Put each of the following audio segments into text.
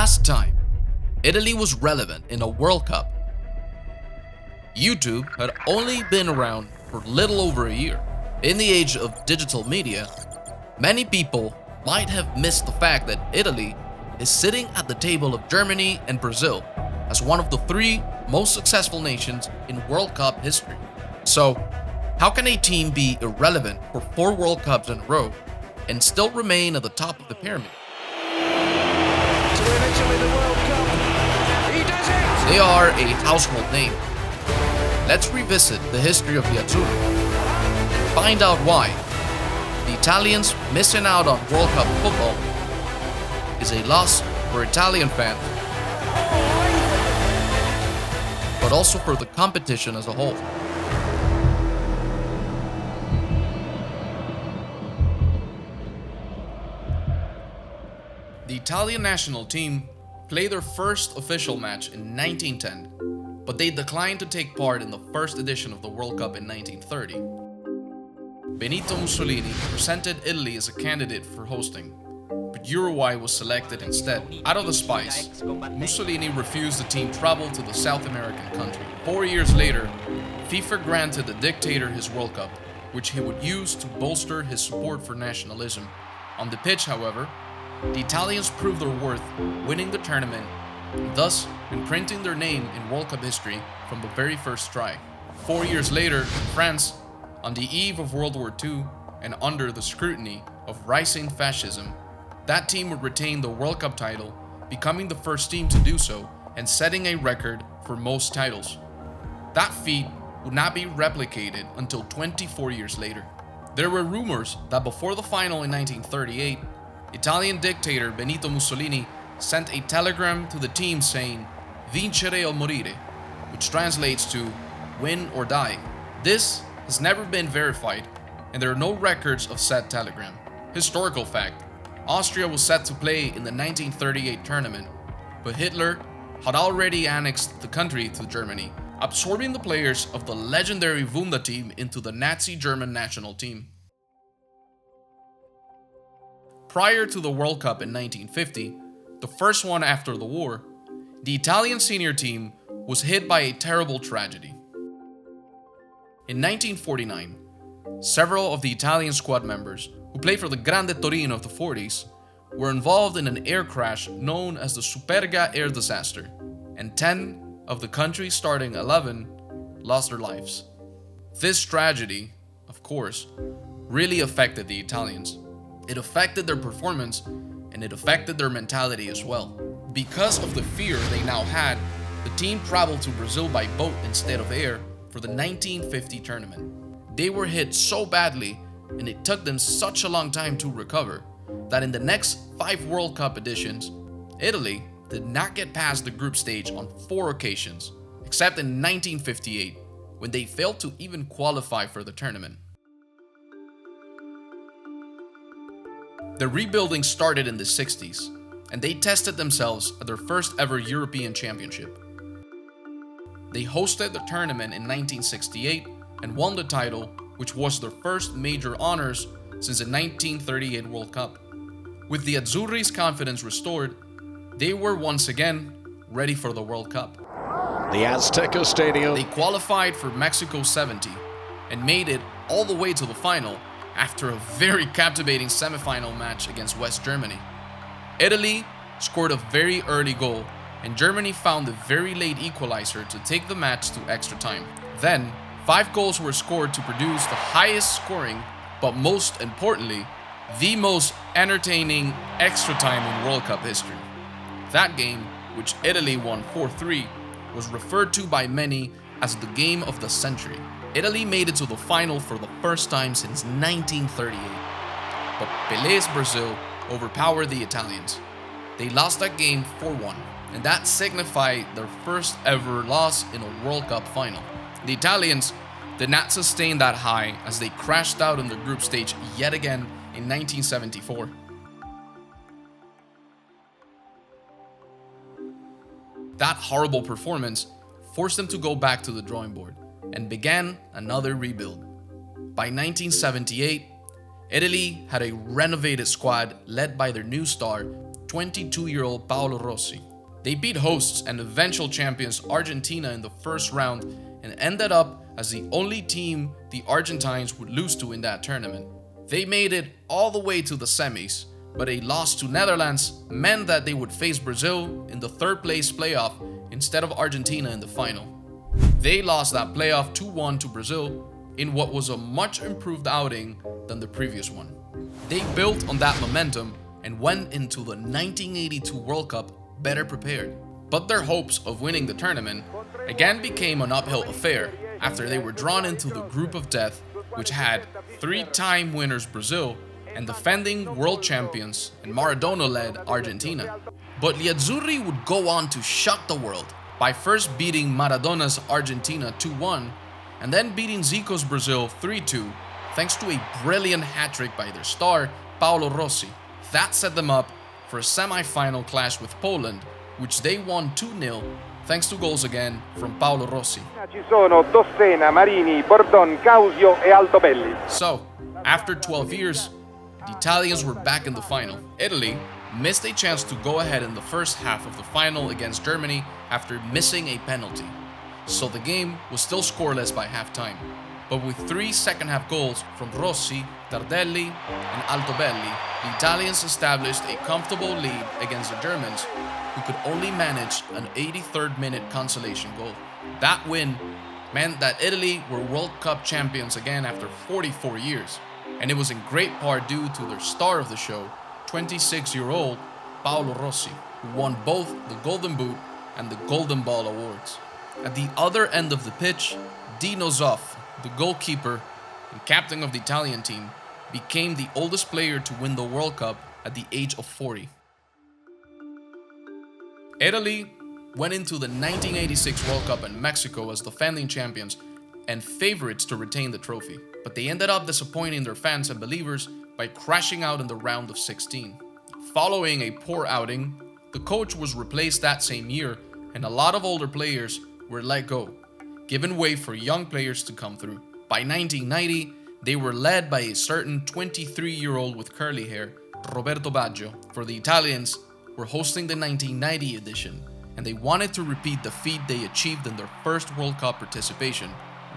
last time Italy was relevant in a World Cup, YouTube had only been around for little over a year. In the age of digital media, many people might have missed the fact that Italy is sitting at the table of Germany and Brazil as one of the three most successful nations in World Cup history. So, how can a team be irrelevant for 4 World Cups in a row and still remain at the top of the pyramid? To win Italy the World Cup. He does it! They are a household name. Let's revisit the history of the Azzurri. Find out why the Italians missing out on World Cup football is a loss for Italian fans, but also for the competition as a whole. The Italian national team played their first official match in 1910, but they declined to take part in the first edition of the World Cup in 1930. Benito Mussolini presented Italy as a candidate for hosting, but Uruguay was selected instead. Out of the spice, Mussolini refused the team travel to the South American country. 4 years later, FIFA granted the dictator his World Cup, which he would use to bolster his support for nationalism. On the pitch, however, the Italians proved their worth, winning the tournament, and thus imprinting their name in World Cup history from the very first try. 4 years later, in France, on the eve of World War II and under the scrutiny of rising fascism, that team would retain the World Cup title, becoming the first team to do so and setting a record for most titles. That feat would not be replicated until 24 years later. There were rumors that before the final in 1938, Italian dictator Benito Mussolini sent a telegram to the team saying, "Vincere o morire," which translates to "win or die." This has never been verified, and there are no records of said telegram. Historical fact: Austria was set to play in the 1938 tournament, but Hitler had already annexed the country to Germany, absorbing the players of the legendary Wunda team into the Nazi German national team. Prior to the World Cup in 1950, the first one after the war, the Italian senior team was hit by a terrible tragedy. In 1949, several of the Italian squad members who played for the Grande Torino of the 40s were involved in an air crash known as the Superga air disaster, and 10 of the country's starting 11 lost their lives. This tragedy, of course, really affected the Italians. It affected their performance, and it affected their mentality as well. Because of the fear they now had, the team traveled to Brazil by boat instead of air for the 1950 tournament. They were hit so badly, and it took them such a long time to recover, that in the next 5 World Cup editions, Italy did not get past the group stage on 4 occasions, except in 1958, when they failed to even qualify for the tournament. The rebuilding started in the 60s, and they tested themselves at their first ever European Championship. They hosted the tournament in 1968 and won the title, which was their first major honors since the 1938 World Cup. With the Azzurri's confidence restored, they were once again ready for the World Cup. The Azteca Stadium. They qualified for Mexico 70 and made it all the way to the final after a very captivating semifinal match against West Germany. Italy scored a very early goal, and Germany found a very late equalizer to take the match to extra time. Then, 5 goals were scored to produce the highest scoring, but most importantly, the most entertaining extra time in World Cup history. That game, which Italy won 4-3, was referred to by many as the game of the century. Italy made it to the final for the first time since 1938, but Pelé's Brazil overpowered the Italians. They lost that game 4-1, and that signified their first ever loss in a World Cup final. The Italians did not sustain that high as they crashed out in the group stage yet again in 1974. That horrible performance forced them to go back to the drawing board and began another rebuild. By 1978, Italy had a renovated squad led by their new star, 22-year-old Paolo Rossi. They beat hosts and eventual champions Argentina in the first round and ended up as the only team the Argentines would lose to in that tournament. They made it all the way to the semis, but a loss to Netherlands meant that they would face Brazil in the third place playoff instead of Argentina in the final. They lost that playoff 2-1 to Brazil in what was a much improved outing than the previous one. They built on that momentum and went into the 1982 World Cup better prepared. But their hopes of winning the tournament again became an uphill affair after they were drawn into the group of death, which had three-time winners Brazil and defending world champions and Maradona-led Argentina. But the Azzurri would go on to shock the world by first beating Maradona's Argentina 2-1 and then beating Zico's Brazil 3-2 thanks to a brilliant hat-trick by their star Paolo Rossi. That set them up for a semi-final clash with Poland, which they won 2-0 thanks to goals again from Paolo Rossi. Ci sono Dossena, Marini, Bordon, Causio e Altobelli. So, after 12 years, the Italians were back in the final. Italy missed a chance to go ahead in the first half of the final against Germany after missing a penalty. So the game was still scoreless by halftime. But with 3 second-half goals from Rossi, Tardelli, and Altobelli, the Italians established a comfortable lead against the Germans, who could only manage an 83rd minute consolation goal. That win meant that Italy were World Cup champions again after 44 years, and it was in great part due to their star of the show, 26-year-old Paolo Rossi, who won both the Golden Boot and the Golden Ball awards. At the other end of the pitch, Dino Zoff, the goalkeeper and captain of the Italian team, became the oldest player to win the World Cup at the age of 40. Italy went into the 1986 World Cup in Mexico as defending champions and favorites to retain the trophy, but they ended up disappointing their fans and believers by crashing out in the round of 16. Following a poor outing, the coach was replaced that same year and a lot of older players were let go, giving way for young players to come through. By 1990, they were led by a certain 23-year-old with curly hair, Roberto Baggio. For the Italians, were hosting the 1990 edition, and they wanted to repeat the feat they achieved in their first World Cup participation,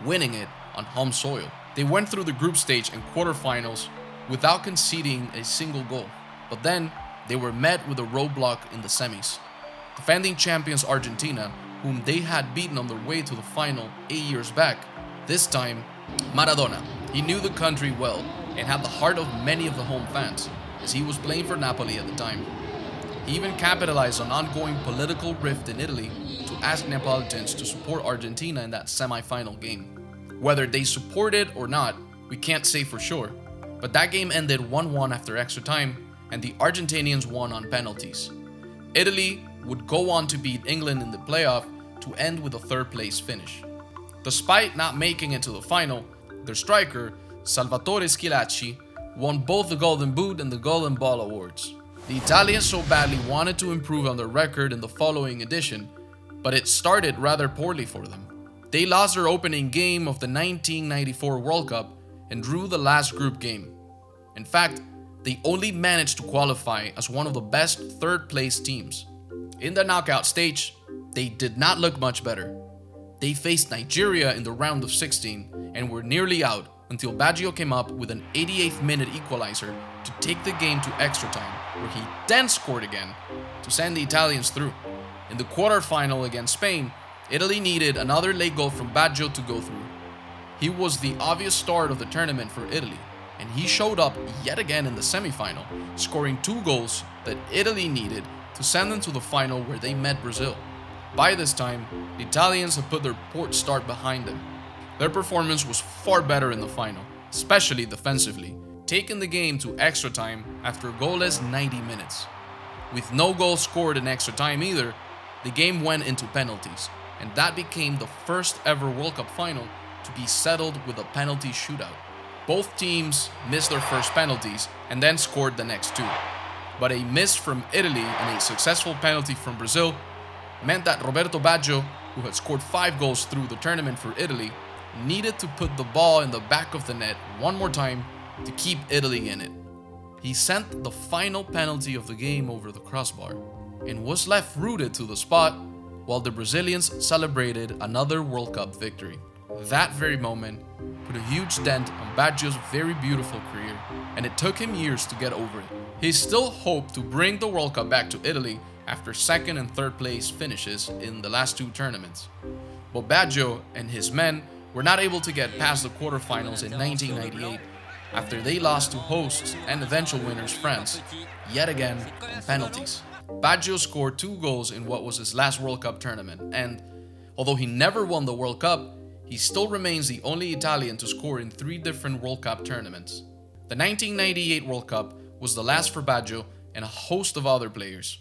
winning it on home soil. They went through the group stage and quarterfinals without conceding a single goal, but then they were met with a roadblock in the semis. Defending champions Argentina, whom they had beaten on their way to the final 8 years back. This time, Maradona. He knew the country well and had the heart of many of the home fans, as he was playing for Napoli at the time. He even capitalized on ongoing political rift in Italy to ask Neapolitans to support Argentina in that semi-final game. Whether they supported or not, we can't say for sure, but that game ended 1-1 after extra time, and the Argentinians won on penalties. Italy would go on to beat England in the playoff to end with a third-place finish. Despite not making it to the final, their striker, Salvatore Schillaci, won both the Golden Boot and the Golden Ball awards. The Italians so badly wanted to improve on their record in the following edition, but it started rather poorly for them. They lost their opening game of the 1994 World Cup and drew the last group game. In fact, they only managed to qualify as one of the best third-place teams. In the knockout stage, they did not look much better. They faced Nigeria in the round of 16 and were nearly out until Baggio came up with an 88th minute equalizer to take the game to extra time, where he then scored again to send the Italians through. In the quarterfinal against Spain, Italy needed another late goal from Baggio to go through. He was the obvious start of the tournament for Italy, and he showed up yet again in the semifinal, scoring 2 goals that Italy needed to send them to the final where they met Brazil. By this time, the Italians had put their poor start behind them. Their performance was far better in the final, especially defensively, taking the game to extra time after a goalless 90 minutes. With no goals scored in extra time either, the game went into penalties, and that became the first ever World Cup final to be settled with a penalty shootout. Both teams missed their first penalties and then scored the next 2. But a miss from Italy and a successful penalty from Brazil meant that Roberto Baggio, who had scored 5 goals through the tournament for Italy, needed to put the ball in the back of the net one more time to keep Italy in it. he sent the final penalty of the game over the crossbar and was left rooted to the spot while the Brazilians celebrated another World Cup victory. That very moment put a huge dent on Baggio's very beautiful career, and it took him years to get over it. He still hoped to bring the World Cup back to Italy after second and third place finishes in the last two tournaments. But Baggio and his men were not able to get past the quarterfinals in 1998 after they lost to hosts and eventual winners France, yet again on penalties. Baggio scored 2 goals in what was his last World Cup tournament, and although he never won the World Cup, he still remains the only Italian to score in 3 different World Cup tournaments. The 1998 World Cup was the last for Baggio and a host of other players.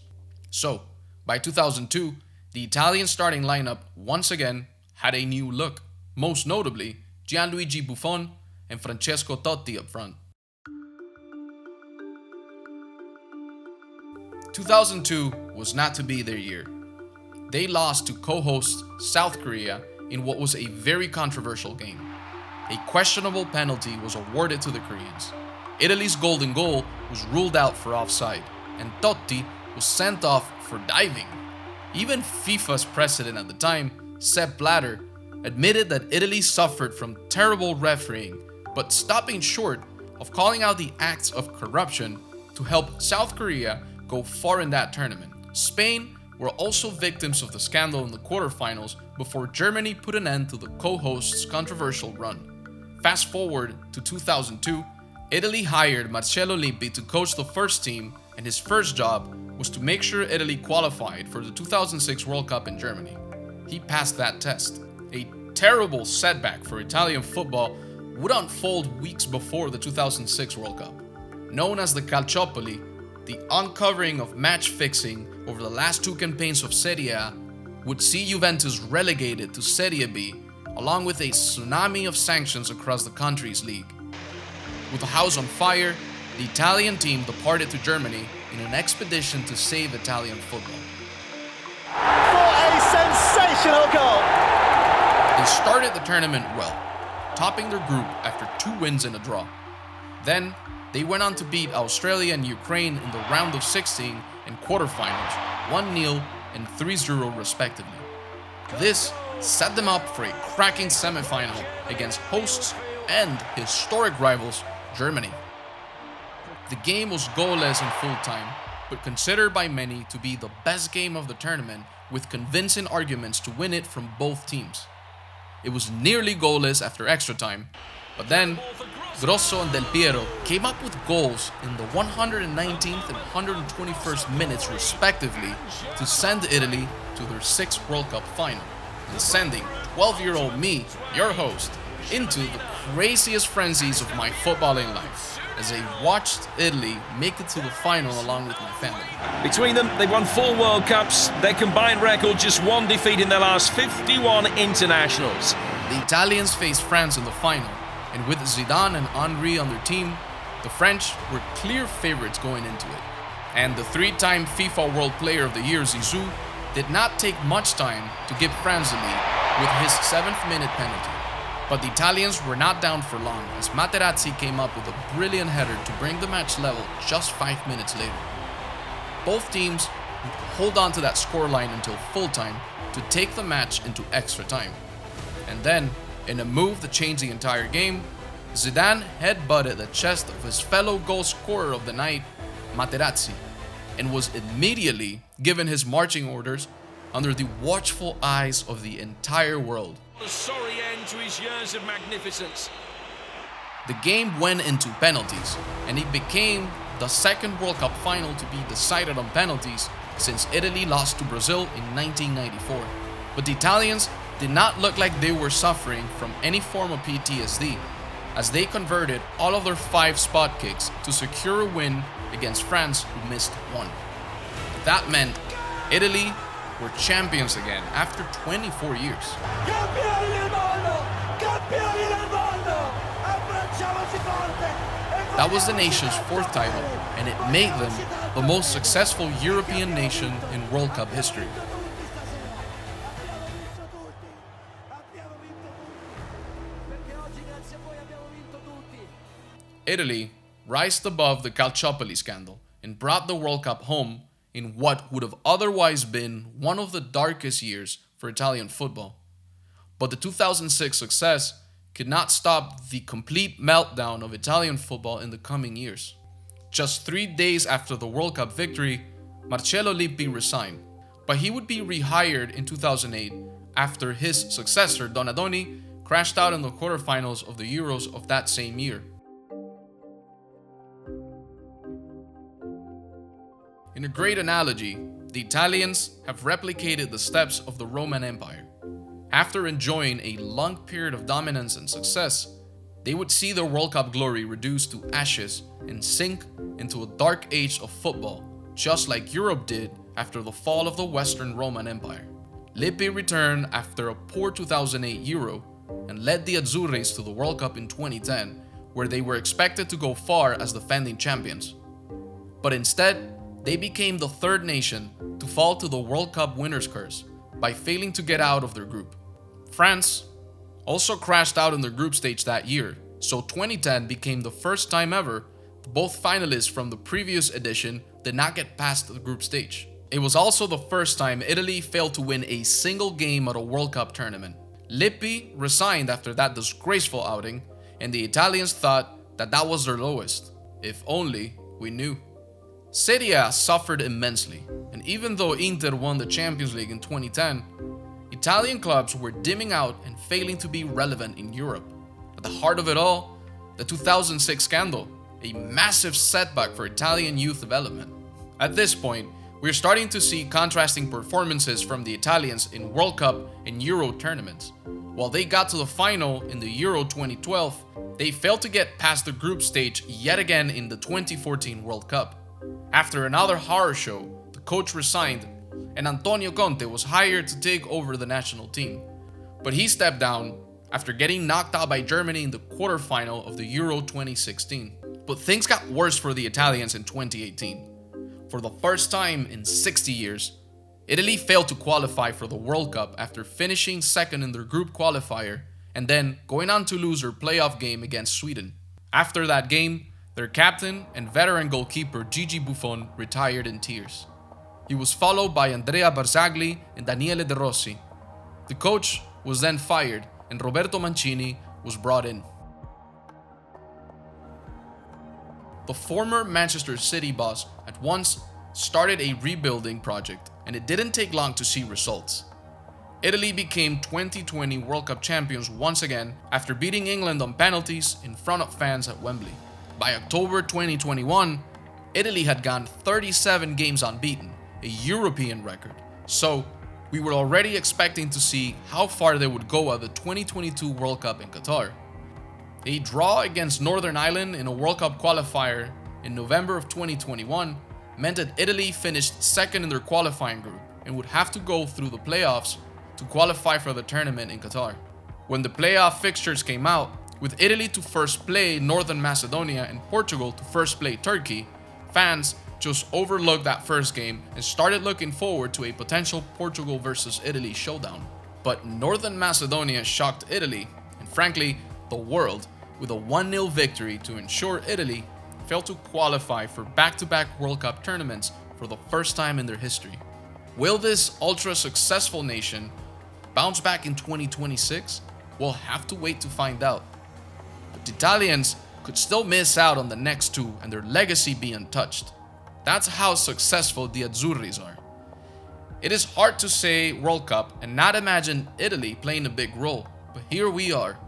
So, by 2002, the Italian starting lineup once again had a new look, most notably Gianluigi Buffon and Francesco Totti up front. 2002 was not to be their year. They lost to co-host South Korea in what was a very controversial game. A questionable penalty was awarded to the Koreans. Italy's golden goal was ruled out for offside, and Totti was sent off for diving. Even FIFA's president at the time, Sepp Blatter, admitted that Italy suffered from terrible refereeing, but stopping short of calling out the acts of corruption to help South Korea go far in that tournament. Spain were also victims of the scandal in the quarterfinals before Germany put an end to the co-hosts' controversial run. Fast forward to 2002, Italy hired Marcello Lippi to coach the first team, and his first job was to make sure Italy qualified for the 2006 World Cup in Germany. He passed that test. A terrible setback for Italian football would unfold weeks before the 2006 World Cup. Known as the Calciopoli, the uncovering of match fixing over the last 2 campaigns of Serie A would see Juventus relegated to Serie B, along with a tsunami of sanctions across the country's league. With the house on fire, the Italian team departed to Germany in an expedition to save Italian football. For a sensational goal! They started the tournament well, topping their group after 2 wins and a draw. Then, they went on to beat Australia and Ukraine in the round of 16 and quarterfinals, 1-0 and 3-0 respectively. This set them up for a cracking semifinal against hosts and historic rivals, Germany. The game was goalless in full time, but considered by many to be the best game of the tournament, with convincing arguments to win it from both teams. It was nearly goalless after extra time, but then Grosso and Del Piero came up with goals in the 119th and 121st minutes respectively to send Italy to their 6th World Cup final, and sending 12-year-old me, your host, into the craziest frenzies of my footballing life as I watched Italy make it to the final along with my family. Between them, they won 4 World Cups. Their combined record, just 1 defeat in their last 51 internationals. The Italians faced France in the final, and with Zidane and Henry on their team, the French were clear favorites going into it. And the 3-time FIFA World Player of the Year, Zizou, did not take much time to give France the lead with his 7th-minute penalty. But the Italians were not down for long as Materazzi came up with a brilliant header to bring the match level just 5 minutes later. Both teams would hold on to that scoreline until full-time to take the match into extra time. And then, in a move that changed the entire game, Zidane headbutted the chest of his fellow goal scorer of the night, Materazzi, and was immediately given his marching orders under the watchful eyes of the entire world. A sorry end to his years of magnificence. The game went into penalties, and it became the 2nd World Cup final to be decided on penalties since Italy lost to Brazil in 1994. But the Italians did not look like they were suffering from any form of PTSD, as they converted all of their 5 spot kicks to secure a win against France, who missed 1. That meant Italy were champions again after 24 years. That was the nation's 4th title, and it made them the most successful European nation in World Cup history. Italy rised above the Calciopoli scandal and brought the World Cup home in what would have otherwise been one of the darkest years for Italian football. But the 2006 success could not stop the complete meltdown of Italian football in the coming years. Just 3 days after the World Cup victory, Marcello Lippi resigned, but he would be rehired in 2008 after his successor, Donadoni, crashed out in the quarterfinals of the Euros of that same year. In a great analogy, the Italians have replicated the steps of the Roman Empire. After enjoying a long period of dominance and success, they would see their World Cup glory reduced to ashes and sink into a dark age of football, just like Europe did after the fall of the Western Roman Empire. Lippi returned after a poor 2008 Euro and led the Azzurris to the World Cup in 2010, where they were expected to go far as defending champions. But instead, they became the third nation to fall to the World Cup winner's curse by failing to get out of their group. France also crashed out in their group stage that year, so 2010 became the first time ever both finalists from the previous edition did not get past the group stage. It was also the first time Italy failed to win a single game at a World Cup tournament. Lippi resigned after that disgraceful outing, and the Italians thought that that was their lowest. If only we knew. Serie A suffered immensely, and even though Inter won the Champions League in 2010, Italian clubs were dimming out and failing to be relevant in Europe. At the heart of it all, the 2006 scandal, a massive setback for Italian youth development. At this point, we're starting to see contrasting performances from the Italians in World Cup and Euro tournaments. While they got to the final in the Euro 2012, they failed to get past the group stage yet again in the 2014 World Cup. After another horror show, the coach resigned and Antonio Conte was hired to take over the national team. But he stepped down after getting knocked out by Germany in the quarterfinal of the Euro 2016. But things got worse for the Italians in 2018. For the first time in 60 years, Italy failed to qualify for the World Cup after finishing second in their group qualifier and then going on to lose their playoff game against Sweden. After that game, their captain and veteran goalkeeper Gianluigi Buffon retired in tears. He was followed by Andrea Barzagli and Daniele De Rossi. The coach was then fired and Roberto Mancini was brought in. The former Manchester City boss at once started a rebuilding project, and it didn't take long to see results. Italy became 2020 World Cup champions once again after beating England on penalties in front of fans at Wembley. By October 2021, Italy had gone 37 games unbeaten, a European record. So, we were already expecting to see how far they would go at the 2022 World Cup in Qatar. A draw against Northern Ireland in a World Cup qualifier in November of 2021 meant that Italy finished second in their qualifying group and would have to go through the playoffs to qualify for the tournament in Qatar. When the playoff fixtures came out, with Italy to first play Northern Macedonia and Portugal to first play Turkey, fans just overlooked that first game and started looking forward to a potential Portugal versus Italy showdown. But Northern Macedonia shocked Italy, and frankly, the world, with a 1-0 victory to ensure Italy failed to qualify for back-to-back World Cup tournaments for the first time in their history. Will this ultra-successful nation bounce back in 2026? We'll have to wait to find out. But the Italians could still miss out on the next two and their legacy be untouched. That's how successful the Azzurris are. It is hard to say World Cup and not imagine Italy playing a big role, but here we are,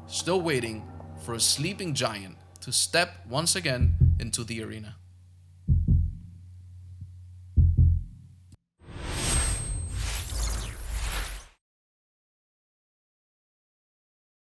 still waiting for a sleeping giant to step once again into the arena.